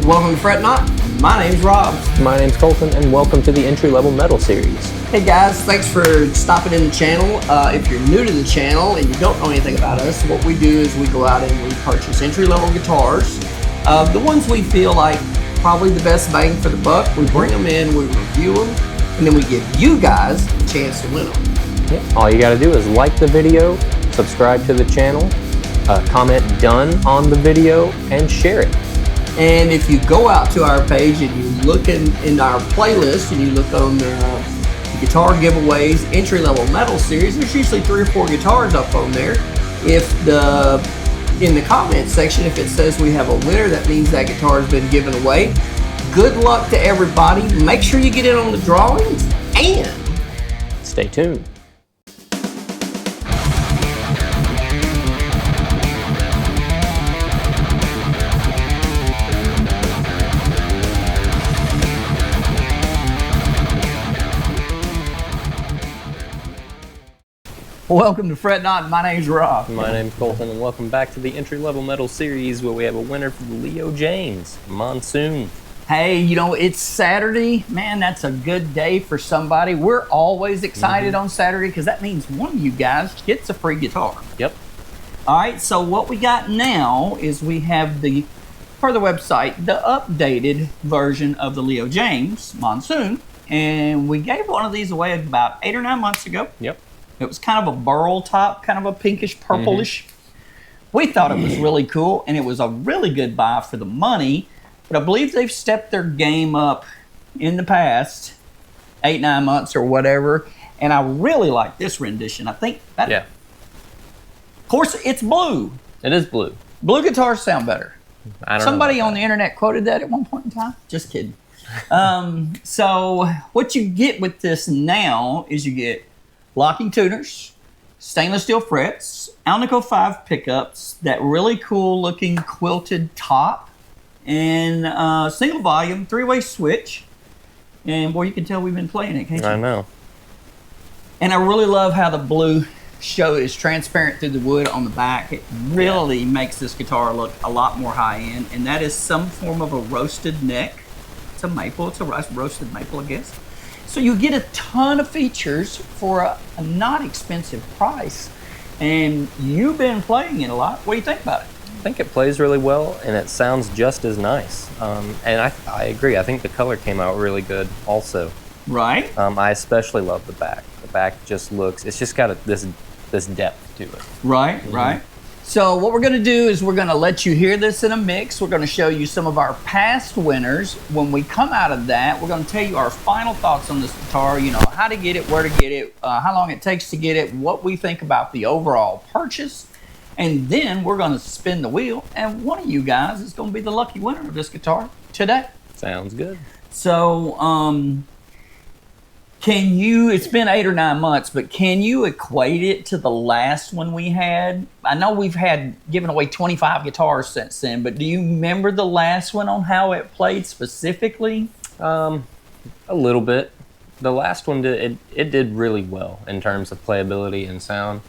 Welcome to Fret Not. My name's Rob. My name's Colton, and welcome to the entry-level metal series. Hey guys, thanks for stopping in the channel. If you're new to the channel and you don't know anything about us, what we do is we go out and we purchase entry-level guitars. The ones we feel like probably the best bang for the buck, we bring them in, we review them, and then we give you guys a chance to win them. Yeah. All you gotta do is like the video, subscribe to the channel, comment done on the video, and share it. And if you go out to our page and you look in our playlist and you look on the guitar giveaways entry-level metal series, there's usually 3 or 4 guitars up on there. If in the comment section, if it says we have a winner, that means that guitar has been given away. Good luck to everybody. Make sure you get in on the drawings and stay tuned. welcome to Fret Not. My name's Rob. My name's Colton, and welcome back to the entry-level metal series where we have a winner for the Leo Jaymz Monsoon. Hey, you know, it's Saturday. Man, that's a good day for somebody. We're always excited on Saturday because that means one of you guys gets a free guitar. Yep. All right, so what we got now is we have per the website, the updated version of the Leo Jaymz Monsoon. And we gave one of these away about 8 or 9 months ago. Yep. It was kind of a burl top, kind of a pinkish purplish. We thought it was really cool, and it was a really good buy for the money. But I believe they've stepped their game up in the past 8, 9 months or whatever. And I really like this rendition. I think that. Yeah. Of course, it's blue. It is blue. Blue guitars sound better. I don't Somebody know on the internet quoted that at one point in time. Just kidding. So what you get with this now is you get locking tuners, stainless steel frets, Alnico 5 pickups, that really cool looking quilted top, and single volume 3-way switch. And boy, you can tell we've been playing it, can't you? I know. And I really love how the blue is transparent through the wood on the back. It really makes this guitar look a lot more high end, and that is some form of a roasted neck. It's a maple. It's a roasted maple, I guess. So you get a ton of features for a not expensive price, and you've been playing it a lot. What do you think about it? I think it plays really well, and it sounds just as nice. And I agree. I think the color came out really good also. Right. I especially love the back. The back just looks, it's just got this depth to it. Right, right. So what we're going to do is we're going to let you hear this in a mix. We're going to show you some of our past winners. When we come out of that, we're going to tell you our final thoughts on this guitar, you know, how to get it, where to get it, how long it takes to get it, what we think about the overall purchase. And then we're going to spin the wheel, and one of you guys is going to be the lucky winner of this guitar today. Sounds good. So, it's been 8 or 9 months, but can you equate it to the last one we had? I know we've given away 25 guitars since then, but do you remember the last one on how it played specifically? A little bit. The last one did really well in terms of playability and sound.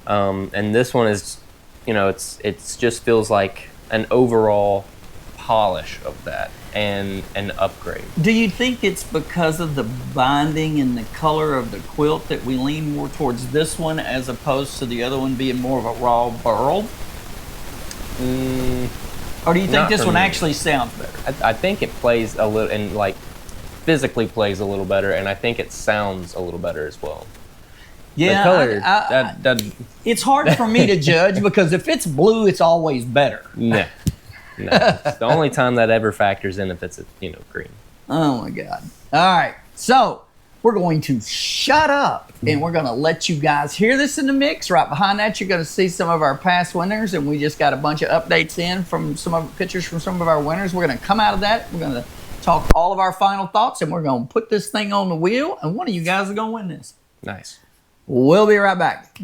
And this one is, you know, it's just feels like an overall polish of that and an upgrade. Do you think it's because of the binding and the color of the quilt that we lean more towards this one as opposed to the other one being more of a raw burl? Or do you think this one actually sounds better? I think it plays a little, and like physically plays a little better, and I think it sounds a little better as well. Yeah, the color, it's hard for me to judge because if it's blue, it's always better. No. It's the only time that ever factors in if it's green. Oh my God! All right, so we're going to shut up and we're going to let you guys hear this in the mix. Right behind that, you're going to see some of our past winners, and we just got a bunch of updates in from pictures from some of our winners. We're going to come out of that. We're going to talk all of our final thoughts, and we're going to put this thing on the wheel, and one of you guys is going to win this. Nice. We'll be right back.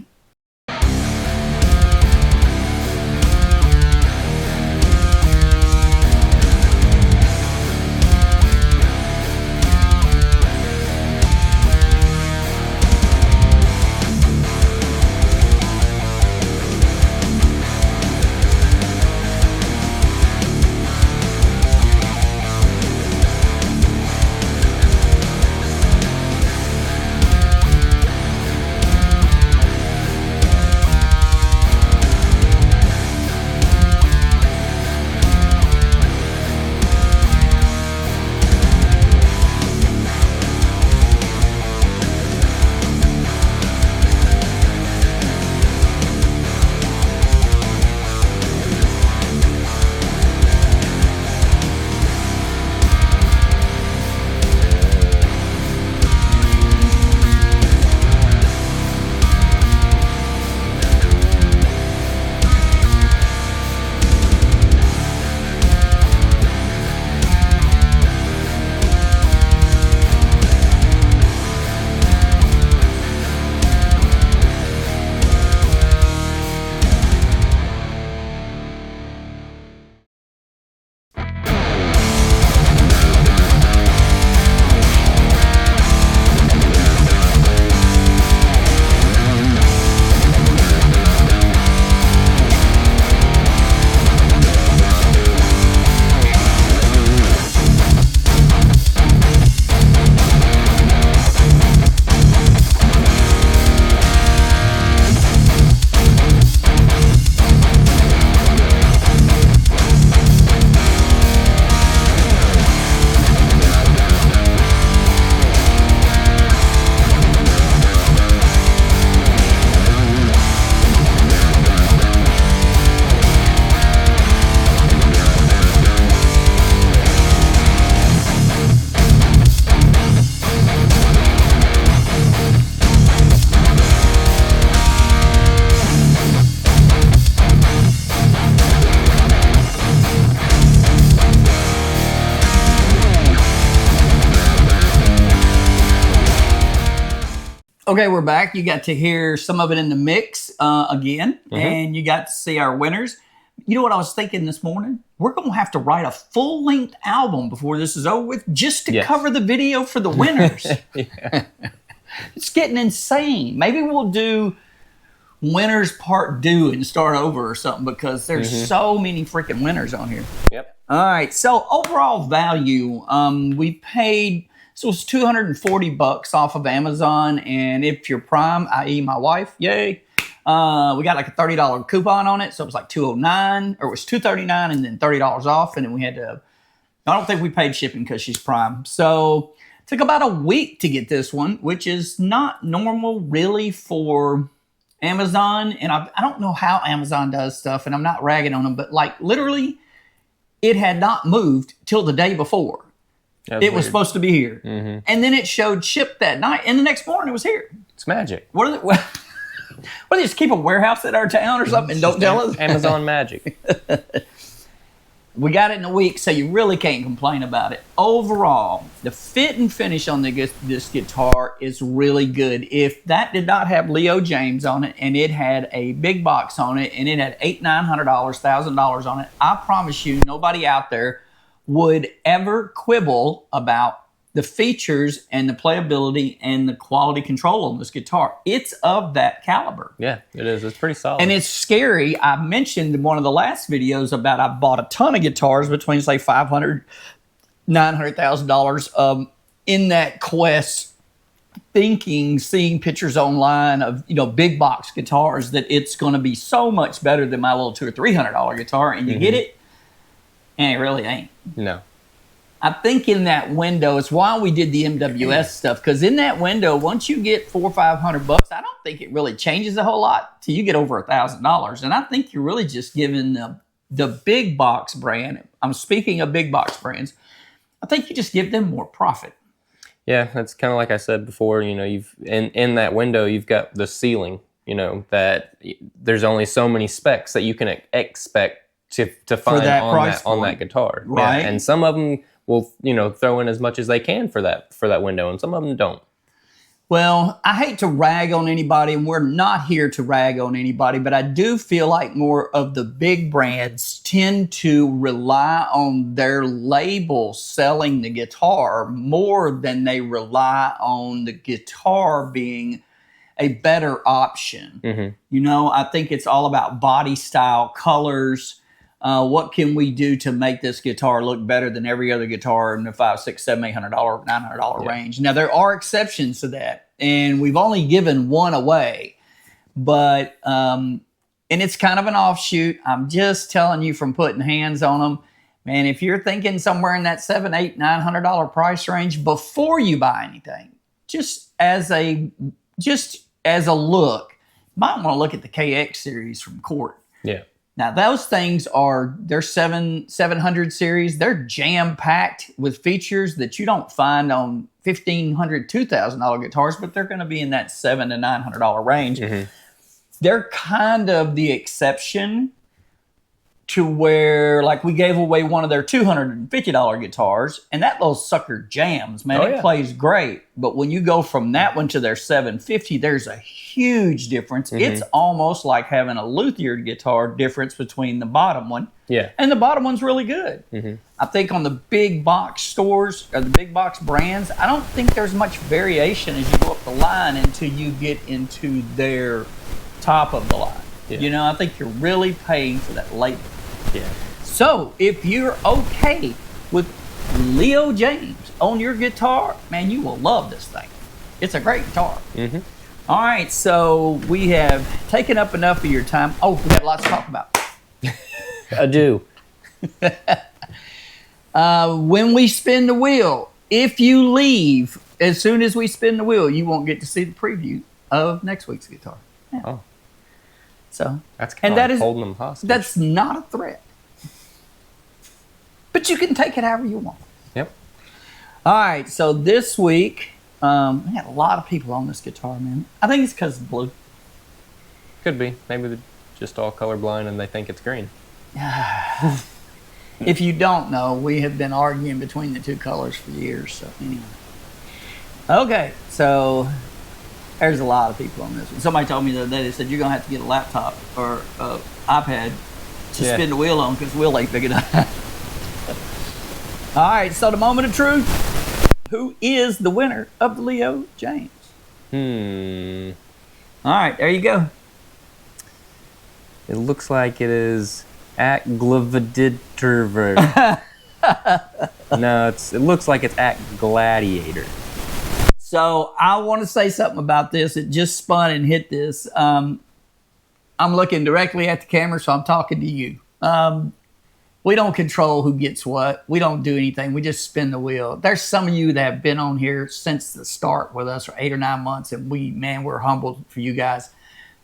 Okay, we're back. You got to hear some of it in the mix again, and you got to see our winners. You know what I was thinking this morning? We're going to have to write a full-length album before this is over with just to cover the video for the winners. It's getting insane. Maybe we'll do winners part 2 and start over or something because there's so many freaking winners on here. Yep. All right, so overall value, we paid, so it's $240 off of Amazon, and if you're Prime, i.e. my wife, yay, we got like a $30 coupon on it, so it was like $209, or it was $239 and then $30 off, and then we had to, I don't think we paid shipping because she's Prime. So it took about a week to get this one, which is not normal really for Amazon, and I don't know how Amazon does stuff, and I'm not ragging on them, but like literally, it had not moved till the day before. It was supposed to be here. And then it showed shipped that night, and the next morning it was here. It's magic. What do they just keep a warehouse at our town or something and don't tell us? Amazon magic. We got it in a week, so you really can't complain about it. Overall, the fit and finish on this guitar is really good. If that did not have Leo Jaymz on it, and it had a big box on it, and it had $800, $900, $1,000 on it, I promise you nobody out there would ever quibble about the features and the playability and the quality control on this guitar. It's of that caliber. Yeah, it is. It's pretty solid. And it's scary. I mentioned in one of the last videos about I bought a ton of guitars between, say, $500,000, $900,000 in that quest, seeing pictures online of, big box guitars, that it's going to be so much better than my little $200 or $300 guitar. And you get it, and it really ain't. No. I think in that window, it's why we did the MWS stuff, because in that window, once you get $400 or $500, I don't think it really changes a whole lot till you get over $1,000. And I think you're really just giving the big box brand, I'm speaking of big box brands, I think you just give them more profit. Yeah, that's kind of like I said before, you've in that window, you've got the ceiling, that there's only so many specs that you can expect to find on that guitar. Right. Yeah, and some of them will, throw in as much as they can for that window, and some of them don't. Well, I hate to rag on anybody, and we're not here to rag on anybody, but I do feel like more of the big brands tend to rely on their label selling the guitar more than they rely on the guitar being a better option. I think it's all about body style, colors. What can we do to make this guitar look better than every other guitar in the $500, $600, $700, $800, $900 range? Now, there are exceptions to that, and we've only given one away, but and it's kind of an offshoot. I'm just telling you from putting hands on them, man. If you're thinking somewhere in that $700, $800, $900 price range before you buy anything, just as a look, you might want to look at the KX series from Court. Yeah. Now, those things they're 700 series. They're jam-packed with features that you don't find on $1,500, $2,000 guitars, but they're going to be in that $700 to $900 range. They're kind of the exception to where, like, we gave away one of their $250 guitars, and that little sucker jams, man. It plays great. But when you go from that one to their $750, there's a huge difference. It's almost like having a luthier guitar difference between the bottom one. Yeah. And the bottom one's really good. I think on the big box stores or the big box brands, I don't think there's much variation as you go up the line until you get into their top of the line. I think you're really paying for that label. Yeah. So if you're okay with Leo Jaymz on your guitar, man, you will love this thing. It's a great guitar. All right, so we have taken up enough of your time. Oh, we got lots to talk about. I do. When we spin the wheel, if you leave as soon as we spin the wheel, you won't get to see the preview of next week's guitar. Yeah. Oh. So that's kind of like holding them hostage. That's not a threat. But you can take it however you want. Yep. All right, so this week, we had a lot of people on this guitar, man. I think it's because of the blue. Could be. Maybe they're just all colorblind and they think it's green. If you don't know, we have been arguing between the two colors for years. So anyway. Okay, so There's a lot of people on this one. Somebody told me the other day, they said, you're going to have to get a laptop or an iPad to spin the wheel on because the wheel ain't big enough. All right, so the moment of truth. Who is the winner of the Leo Jaymz? All right, there you go. It looks like it is at Gladiator. No, it looks like it's at Gladiator. So I want to say something about this. It just spun and hit this. I'm looking directly at the camera, so I'm talking to you. We don't control who gets what. We don't do anything. We just spin the wheel. There's some of you that have been on here since the start with us for 8 or 9 months, and we're humbled for you guys.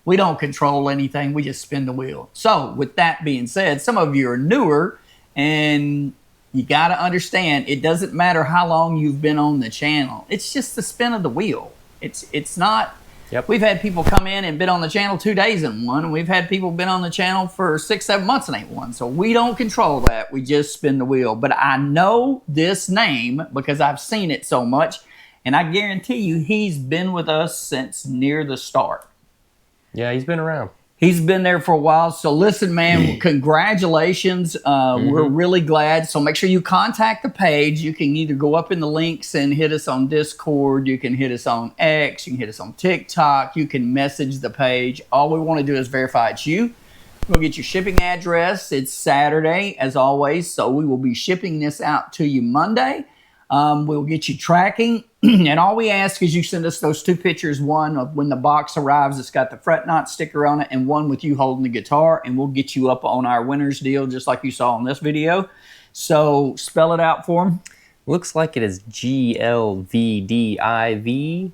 We don't control anything. We just spin the wheel. So with that being said, some of you are newer, and you got to understand, it doesn't matter how long you've been on the channel. It's just the spin of the wheel. It's not. Yep. We've had people come in and been on the channel 2 days and won, and we've had people been on the channel for 6, 7 months and ain't won. So we don't control that. We just spin the wheel. But I know this name because I've seen it so much, and I guarantee you he's been with us since near the start. Yeah, he's been around. He's been there for a while. So listen, man, congratulations. We're really glad. So make sure you contact the page. You can either go up in the links and hit us on Discord. You can hit us on X. You can hit us on TikTok. You can message the page. All we want to do is verify it's you. We'll get your shipping address. It's Saturday, as always. So we will be shipping this out to you Monday. We'll get you tracking. And all we ask is you send us those 2 pictures, one of when the box arrives, it's got the fret knot sticker on it, and one with you holding the guitar, and we'll get you up on our winner's deal just like you saw in this video. So spell it out for them. Looks like it is Gladivitor.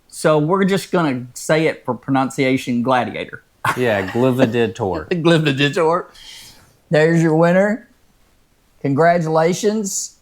So we're just going to say it for pronunciation, Gladiator. Yeah, Gladiator. Gladiator. There's your winner. Congratulations.